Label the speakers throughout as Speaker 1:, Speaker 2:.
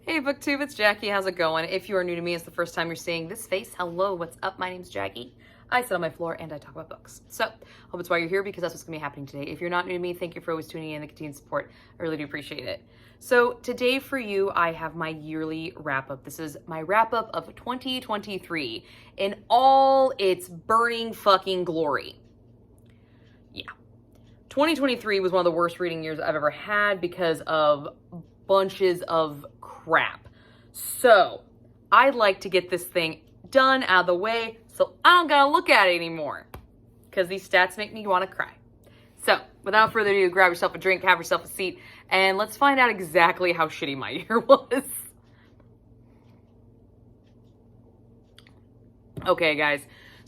Speaker 1: Hey BookTube, it's Jackie. How's it going? If you are new to me, it's the first time you're seeing this face. Hello, what's up? My name's Jackie. I sit on my floor and I talk about books. So, hope it's why you're here because that's what's going to be happening today. If you're not new to me, thank you for always tuning in and the continued support. I really do appreciate it. So, today for you, I have my yearly wrap-up. This is my wrap-up of 2023 in all its burning fucking glory. Yeah. 2023 was one of the worst reading years I've ever had because of bunches of crap. So I'd like to get this thing done out of the way so I don't gotta look at it anymore because these stats make me want to cry. So without further ado, grab yourself a drink, have yourself a seat, and let's find out exactly how shitty my year was. Okay, guys.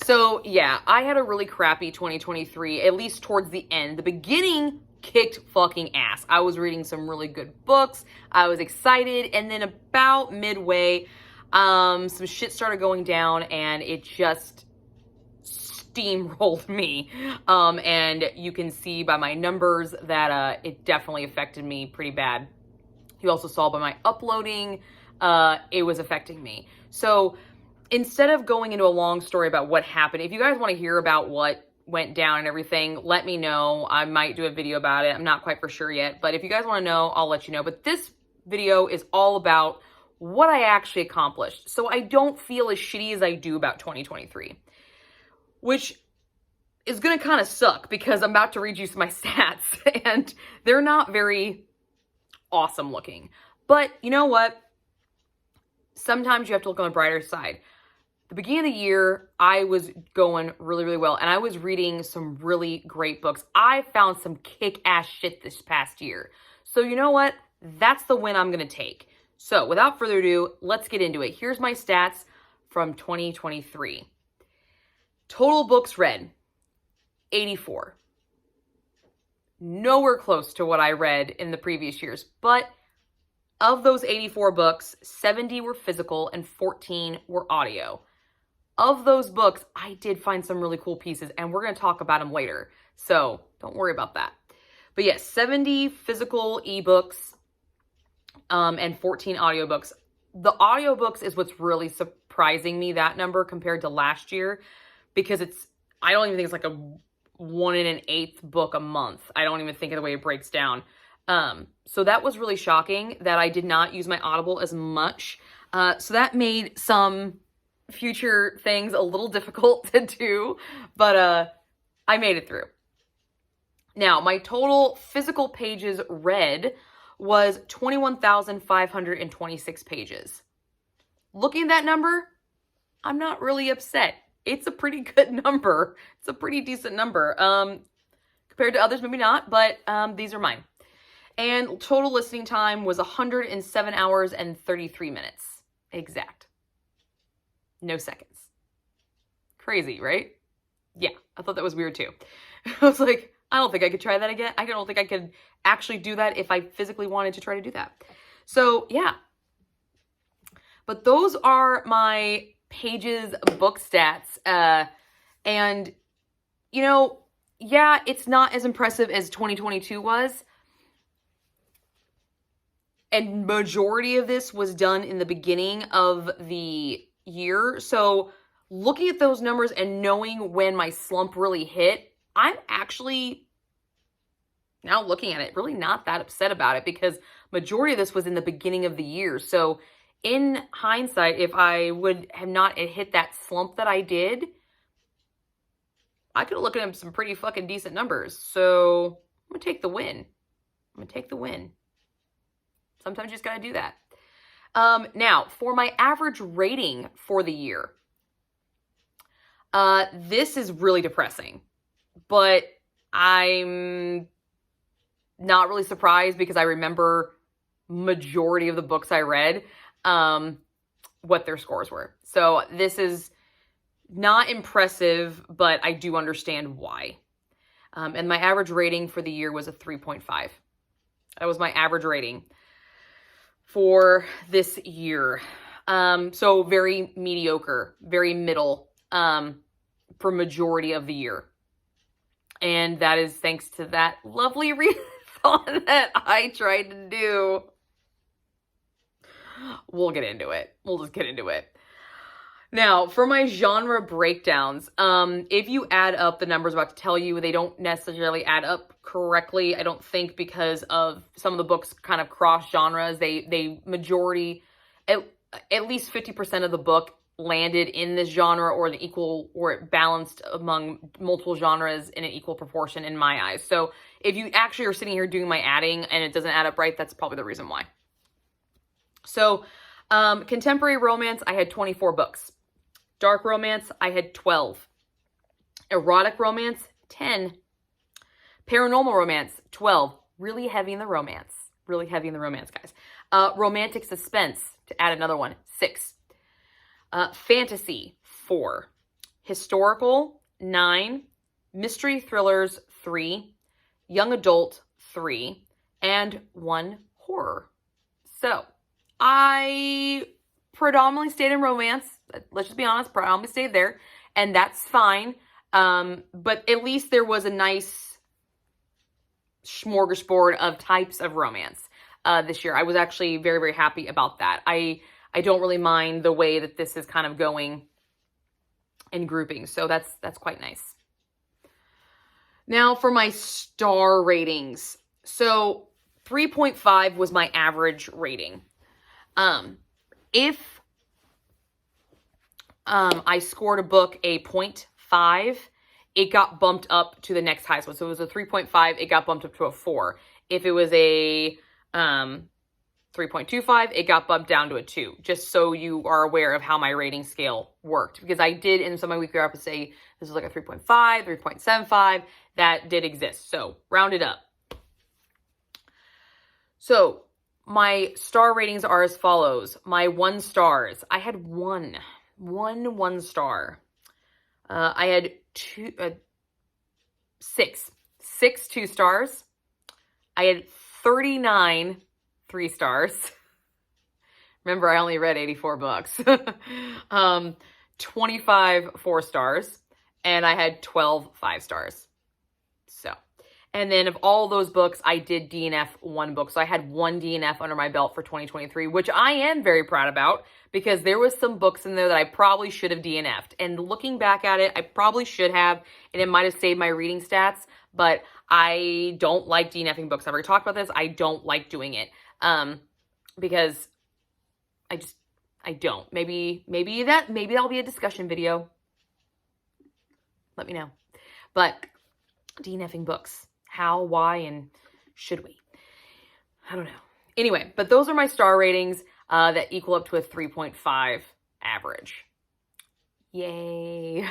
Speaker 1: So yeah, I had a really crappy 2023, at least towards the end. The beginning kicked fucking ass. I was reading some really good books. I was excited. And then about midway, some shit started going down and it just steamrolled me. And you can see by my numbers that it definitely affected me pretty bad. You also saw by my uploading, it was affecting me. So instead of going into a long story about what happened, if you guys want to hear about what went down and everything, let me know. I might do a video about it. I'm not quite for sure yet, but if you guys want to know, I'll let you know. But this video is all about what I actually accomplished. So I don't feel as shitty as I do about 2023, which is going to kind of suck because I'm about to read you my stats and they're not very awesome looking. But you know what? Sometimes you have to look on the brighter side. The beginning of the year, I was going really, really well, and I was reading some really great books. I found some kick-ass shit this past year. So you know what? That's the win I'm going to take. So without further ado, let's get into it. Here's my stats from 2023. Total books read, 84. Nowhere close to what I read in the previous years, but of those 84 books, 70 were physical and 14 were audio. Of those books, I did find some really cool pieces, and we're going to talk about them later. So don't worry about that. But yes, 70 physical ebooks and 14 audiobooks. The audiobooks is what's really surprising me, that number, compared to last year, because I don't even think it's like a 1 1/8 book a month. I don't even think of the way it breaks down. So that was really shocking that I did not use my Audible as much. So that made some future things a little difficult to do, but I made it through. Now, my total physical pages read was 21,526 pages. Looking at that number, I'm not really upset. It's a pretty good number. It's a pretty decent number. Compared to others, maybe not, but these are mine. And total listening time was 107 hours and 33 minutes. Exact. No seconds. Crazy, right? Yeah, I thought that was weird too. I was like, I don't think I could try that again. I don't think I could actually do that if I physically wanted to try to do that. So, yeah. But those are my pages book stats. And, you know, yeah, it's not as impressive as 2022 was. And majority of this was done in the beginning of the year. So looking at those numbers and knowing when my slump really hit, I'm actually, now looking at it, really not that upset about it because majority of this was in the beginning of the year. So in hindsight, if I would have not hit that slump that I did, I could have looked at some pretty fucking decent numbers. So I'm going to take the win. I'm going to take the win. Sometimes you just got to do that. Now, for my average rating for the year, this is really depressing, but I'm not really surprised because I remember majority of the books I read, what their scores were. So this is not impressive, but I do understand why. And my average rating for the year was a 3.5. That was my average rating for this year. So very mediocre, very middle, for majority of the year. And that is thanks to that lovely readathon that I tried to do. We'll get into it. We'll just get into it. Now, for my genre breakdowns, if you add up the numbers I'm about to tell you, they don't necessarily add up correctly, I don't think, because of some of the books kind of cross genres. They majority, at least 50% of the book landed in this genre, or the equal, or it balanced among multiple genres in an equal proportion in my eyes. So if you actually are sitting here doing my adding and it doesn't add up right, that's probably the reason why. So contemporary romance, I had 24 books. Dark romance, I had 12. Erotic romance, 10. Paranormal romance, 12. Really heavy in the romance. Really heavy in the romance, guys. Romantic suspense, to add another one, 6. Fantasy, 4. Historical, 9. Mystery thrillers, 3. Young adult, 3. And 1 horror. So, I predominantly stayed in romance. Let's just be honest, predominantly stayed there. And that's fine. But at least there was a nice smorgasbord of types of romance this year. I was actually very, very happy about that. I don't really mind the way that this is kind of going in grouping. So that's quite nice. Now for my star ratings. So 3.5 was my average rating. If I scored a book a 0.5, it got bumped up to the next highest one. So it was a 3.5, it got bumped up to a 4. If it was a 3.25, it got bumped down to a 2, just so you are aware of how my rating scale worked. Because I did, in some of my weekly episodes, say this is like a 3.5, 3.75. That did exist. So round it up. So my star ratings are as follows. My 1 stars. I had one star. I had 6 2 stars. I had 39 3 stars. Remember, I only read 84 books. 25 4 stars. And I had 12 5 stars. So, and then of all those books, I did DNF 1 book. So I had 1 DNF under my belt for 2023, which I am very proud about, because there was some books in there that I probably should have DNF'd. And looking back at it, I probably should have, and it might have saved my reading stats, but I don't like DNFing books. I've already talked about this. I don't like doing it. Because I don't. Maybe that'll be a discussion video. Let me know. But DNFing books. How, why, and should we? I don't know. Anyway, but those are my star ratings that equal up to a 3.5 average. Yay.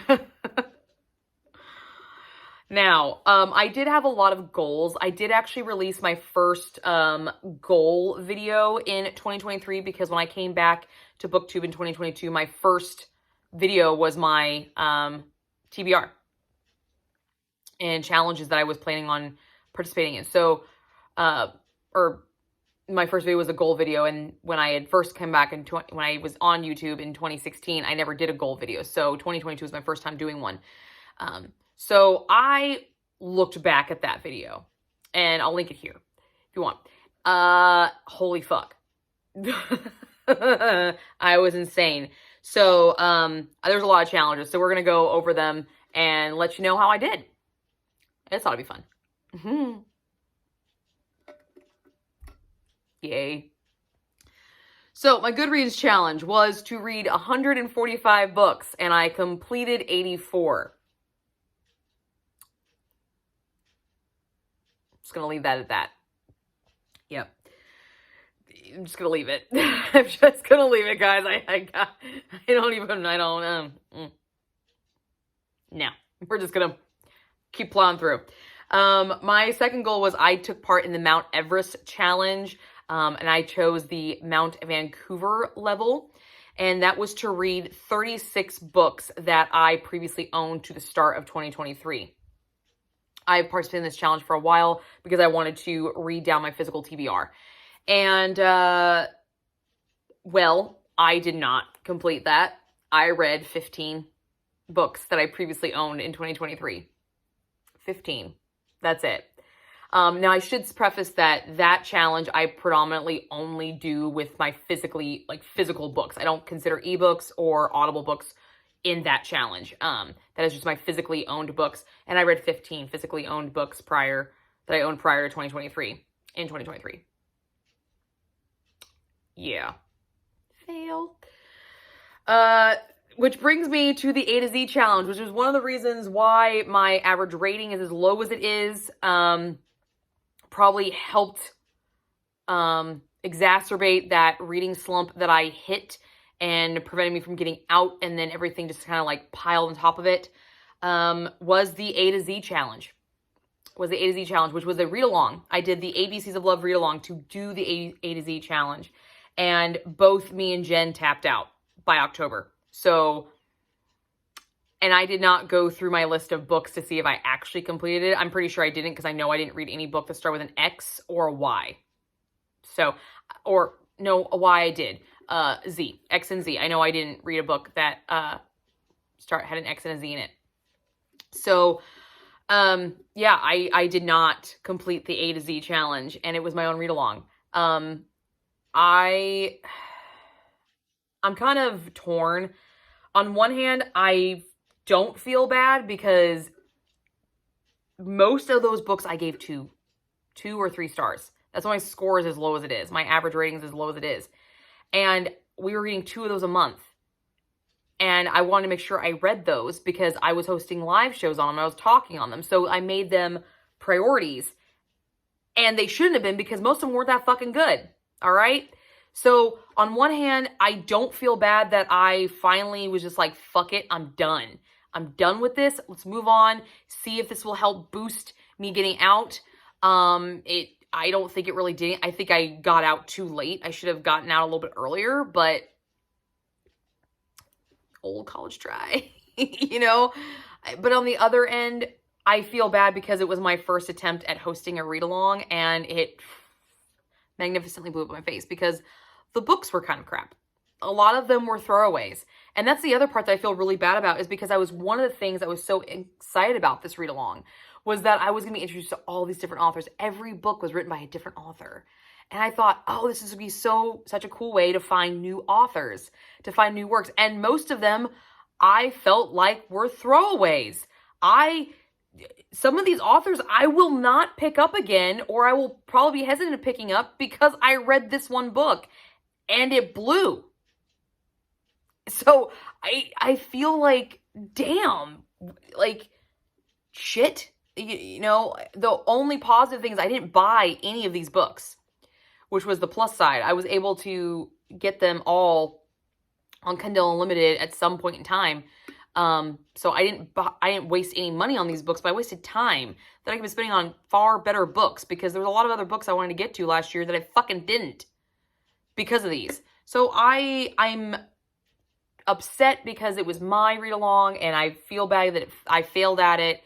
Speaker 1: Now, I did have a lot of goals. I did actually release my first goal video in 2023, because when I came back to BookTube in 2022, my first video was my TBR and challenges that I was planning on participating in. So, or my first video was a goal video, and when I had first come back when I was on YouTube in 2016, I never did a goal video. So 2022 was my first time doing one. So I looked back at that video, and I'll link it here if you want. Holy fuck. I was insane. So, there's a lot of challenges. So we're going to go over them and let you know how I did. This ought to be fun. Mm-hmm. Yay. So my Goodreads challenge was to read 145 books, and I completed 84. Just going to leave that at that. Yep. I'm just going to leave it. I'm just going to leave it, guys. I don't know. No, we're just going to keep plowing through. My second goal was I took part in the Mount Everest challenge, and I chose the Mount Vancouver level, and that was to read 36 books that I previously owned to the start of 2023. I've participated in this challenge for a while because I wanted to read down my physical TBR. And, well, I did not complete that. I read 15 books that I previously owned in 2023. 15. That's it. Now, I should preface that challenge I predominantly only do with my physical books. I don't consider ebooks or Audible books in that challenge. That is just my physically owned books. And I read 15 physically owned books that I owned prior to 2023, in 2023. Yeah. Fail. Which brings me to the A to Z challenge, which is one of the reasons why my average rating is as low as it is. Probably helped exacerbate that reading slump that I hit and prevented me from getting out, and then everything just kind of like piled on top of it, was the A to Z challenge. Which was a read-along. I did the ABCs of Love read-along to do the A to Z challenge. And both me and Jen tapped out by October. So, and I did not go through my list of books to see if I actually completed it. I'm pretty sure I didn't, because I know I didn't read any book that started with an X or a Y. So, or no, a Y I did. Z, X and Z. I know I didn't read a book that had an X and a Z in it. So, yeah, I did not complete the A to Z challenge, and it was my own read-along. I'm kind of torn. On one hand, I don't feel bad because most of those books I gave two or 3 stars. That's why my score is as low as it is. My average rating is as low as it is. And we were reading 2 of those a month. And I wanted to make sure I read those because I was hosting live shows on them. I was talking on them. So I made them priorities. And they shouldn't have been, because most of them weren't that fucking good. All right? So on one hand, I don't feel bad that I finally was just like, fuck it, I'm done. I'm done with this. Let's move on. See if this will help boost me getting out. I don't think it really did. I think I got out too late. I should have gotten out a little bit earlier, but old college try, you know? But on the other end, I feel bad because it was my first attempt at hosting a read-along, and it magnificently blew up in my face because the books were kind of crap. A lot of them were throwaways. And that's the other part that I feel really bad about, is because one of the things I was so excited about this read-along was that I was going to be introduced to all these different authors. Every book was written by a different author. And I thought, oh, this is going to be such a cool way to find new authors, to find new works. And most of them I felt like were throwaways. Some of these authors I will not pick up again, or I will probably be hesitant to picking up because I read this one book and it blew. So I feel like, damn, like shit. You know, the only positive thing is I didn't buy any of these books, which was the plus side. I was able to get them all on Kindle Unlimited at some point in time. So I didn't waste any money on these books, but I wasted time that I could be spending on far better books, because there was a lot of other books I wanted to get to last year that I fucking didn't because of these. So I'm upset because it was my read along, and I feel bad that I failed at it.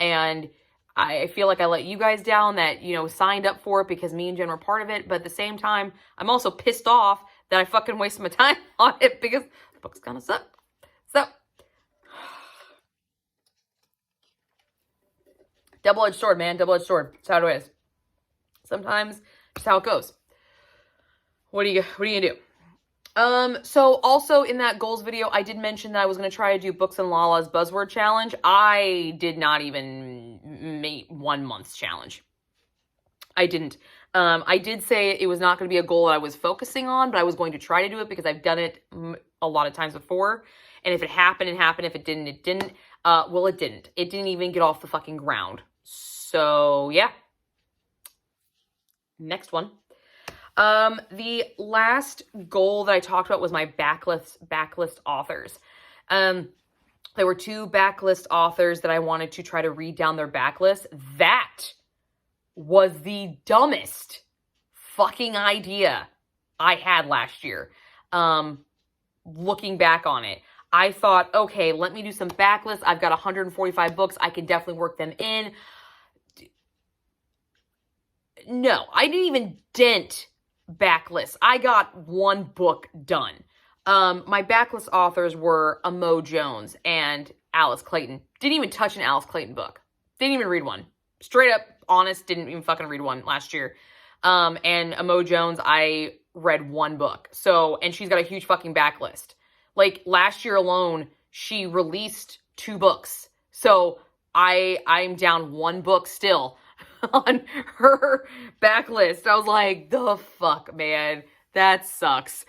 Speaker 1: And I feel like I let you guys down that, you know, signed up for it because me and Jen were part of it. But at the same time, I'm also pissed off that I fucking wasted my time on it because the books kind of suck. So, double-edged sword, man. Double-edged sword. That's how it is. Sometimes just how it goes. What are you gonna do? So also in that goals video, I did mention that I was going to try to do Books and Lala's buzzword challenge. I did not even make 1 month's challenge. I didn't. I did say it was not going to be a goal that I was focusing on, but I was going to try to do it because I've done it a lot of times before. And if it happened, it happened. If it didn't, it didn't. Well, it didn't. It didn't even get off the fucking ground. So yeah. Next one. The last goal that I talked about was my backlist authors. There were 2 backlist authors that I wanted to try to read down their backlist. That was the dumbest fucking idea I had last year. Looking back on it, I thought, okay, let me do some backlists. I've got 145 books. I can definitely work them in. No, I didn't even dent backlist. I got 1 book done. My backlist authors were Mo Jones and Alice Clayton. Didn't even touch an Alice Clayton book. Didn't even read one. straight up honest, didn't even fucking read one last year. And Emo Jones, I read one book. So, and she's got a huge fucking backlist. Like last year alone, she released 2 books. So I'm down 1 book still on her backlist. I was like, the fuck, man, that sucks.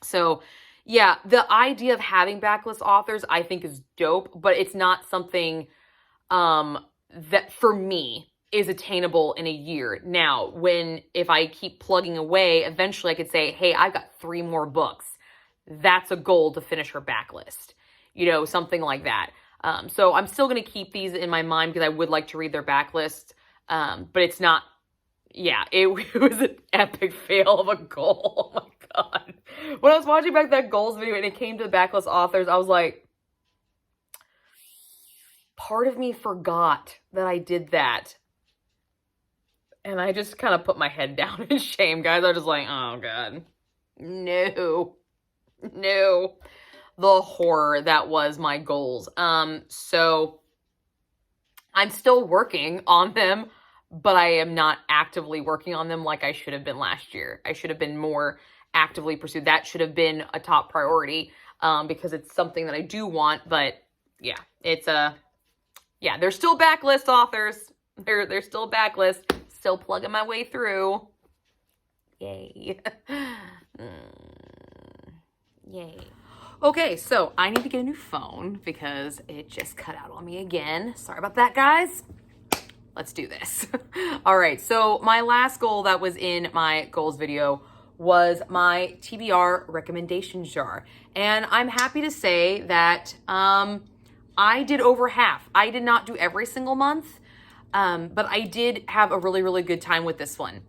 Speaker 1: So yeah, the idea of having backlist authors, I think is dope, but it's not something, that for me is attainable in a year. Now, if I keep plugging away, eventually I could say, hey, I've got 3 more books. That's a goal to finish her backlist, you know, something like that. So I'm still going to keep these in my mind because I would like to read their backlist. But it's not, yeah, it was an epic fail of a goal. Oh my God. When I was watching back that goals video and it came to the backlist authors, I was like, part of me forgot that I did that. And I just kind of put my head down in shame, guys. I was just like, oh God, no. The horror that was my goals. So I'm still working on them, but I am not actively working on them like I should have been last year. I should have been more actively pursued. That should have been a top priority, because it's something that I do want, but yeah, yeah, they're still backlist authors. They're still backlist. Still plugging my way through. Yay. Yay. Okay, so I need to get a new phone because it just cut out on me again. Sorry about that, guys. Let's do this. All right, so my last goal that was in my goals video was my TBR recommendation jar. And I'm happy to say that I did over half. I did not do every single month, but I did have a really, really good time with this one.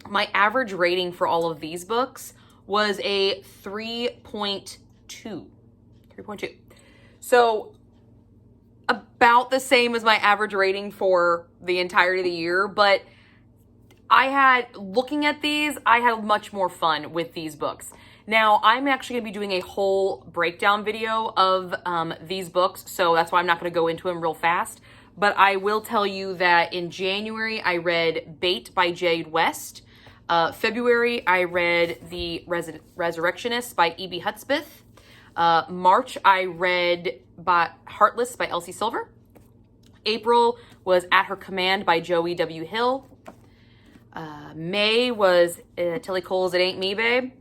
Speaker 1: My average rating for all of these books was a 3.2. So about the same as my average rating for the entirety of the year, but looking at these, I had much more fun with these books. Now, I'm actually going to be doing a whole breakdown video of these books, so that's why I'm not going to go into them real fast. But I will tell you that in January, I read Bait by Jade West. February, I read The Resurrectionist by E.B. Hudspeth. March, I read Heartless by Elsie Silver. April was At Her Command by Joey W. Hill. May was Tilly Cole's It Ain't Me, Babe.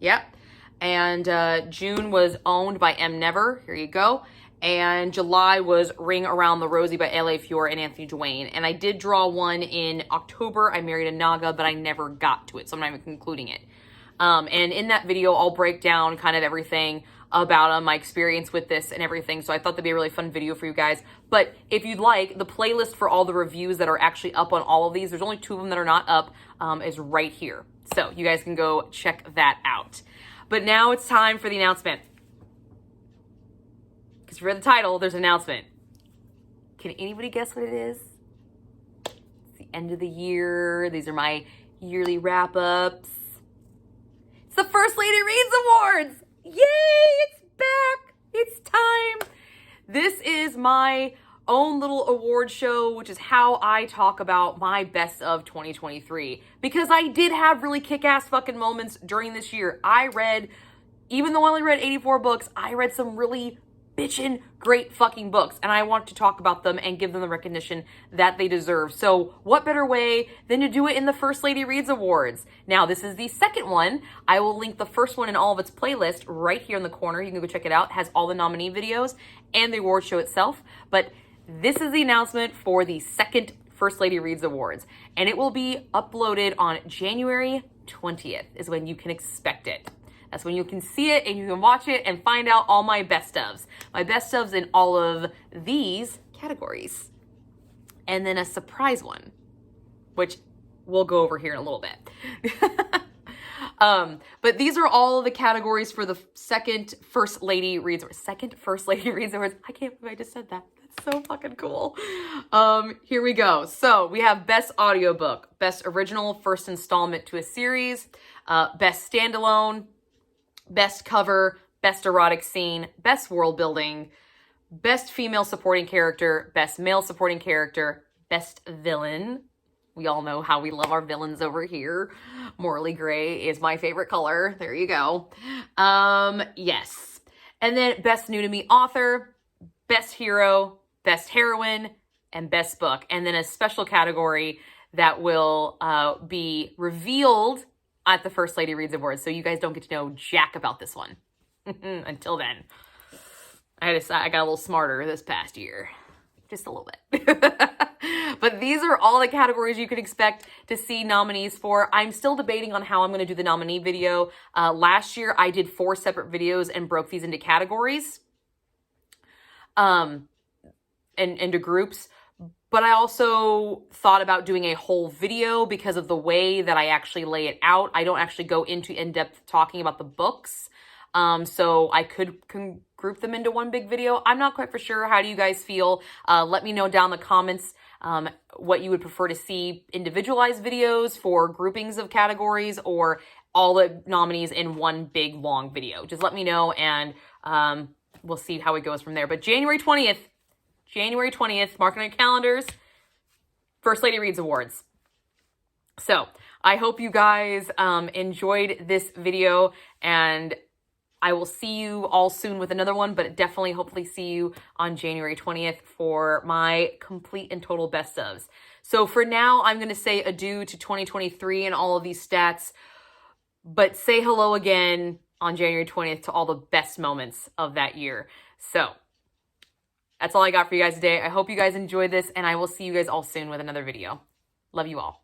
Speaker 1: Yep. And June was Owned by M. Never. Here you go. And July was Ring Around the Rosie by L.A. Fiore and Anthony Dwayne. And I did draw one in October. I married a Naga, but I never got to it, so I'm not even concluding it. And in that video, I'll break down kind of everything about my experience with this and everything. So I thought that'd be a really fun video for you guys. But if you'd like, the playlist for all the reviews that are actually up on all of these, there's only 2 of them that are not up, is right here. So you guys can go check that out. But now it's time for the announcement. Because if you read the title, there's an announcement. Can anybody guess what it is? It's the end of the year. These are my yearly wrap-ups. It's the First Lady Reads Awards! Yay! It's back! It's time! This is my own little award show, which is how I talk about my best of 2023. Because I did have really kick-ass fucking moments during this year. Even though I only read 84 books, I read some really bitchin' great fucking books, and I want to talk about them and give them the recognition that they deserve. So what better way than to do it in the First Lady Reads Awards? Now, this is the second one. I will link the first one in all of its playlist right here in the corner. You can go check it out. It has all the nominee videos and the award show itself. But this is the announcement for the second First Lady Reads Awards, and it will be uploaded on January 20th is when you can expect it. That's when you can see it and you can watch it and find out all my best ofs. My best ofs in all of these categories. And then a surprise one, which we'll go over here in a little bit. But these are all of the categories for the second First Lady Reads Awards. Second First Lady Reads Awards. I can't believe I just said that. That's so fucking cool. Here we go. So we have Best Audiobook, Best Original First Installment to a Series, Best Standalone, Best Cover, Best Erotic Scene, Best World Building, Best female supporting character, best male supporting character, best villain. We all know how we love our villains over here. Morally gray is my favorite color. There you go. Yes. And then best new to me author, best hero, best heroine, and best book. And then a special category that will be revealed at the First Lady Reads Awards. So you guys don't get to know jack about this one. Until then. I got a little smarter this past year. Just a little bit. But these are all the categories you could expect to see nominees for. I'm still debating on how I'm going to do the nominee video. Last year, I did 4 separate videos and broke these into categories. And into groups. But I also thought about doing a whole video because of the way that I actually lay it out. I don't actually go into in-depth talking about the books. So I could group them into one big video. I'm not quite for sure. How do you guys feel? Let me know down in the comments what you would prefer to see, individualized videos for groupings of categories or all the nominees in one big long video. Just let me know and we'll see how it goes from there. But January 20th, mark on your calendars, First Lady Reads Awards. So I hope you guys enjoyed this video, and I will see you all soon with another one, but definitely hopefully see you on January 20th for my complete and total best ofs. So for now, I'm going to say adieu to 2023 and all of these stats, but say hello again on January 20th to all the best moments of that year. So that's all I got for you guys today. I hope you guys enjoyed this, and I will see you guys all soon with another video. Love you all.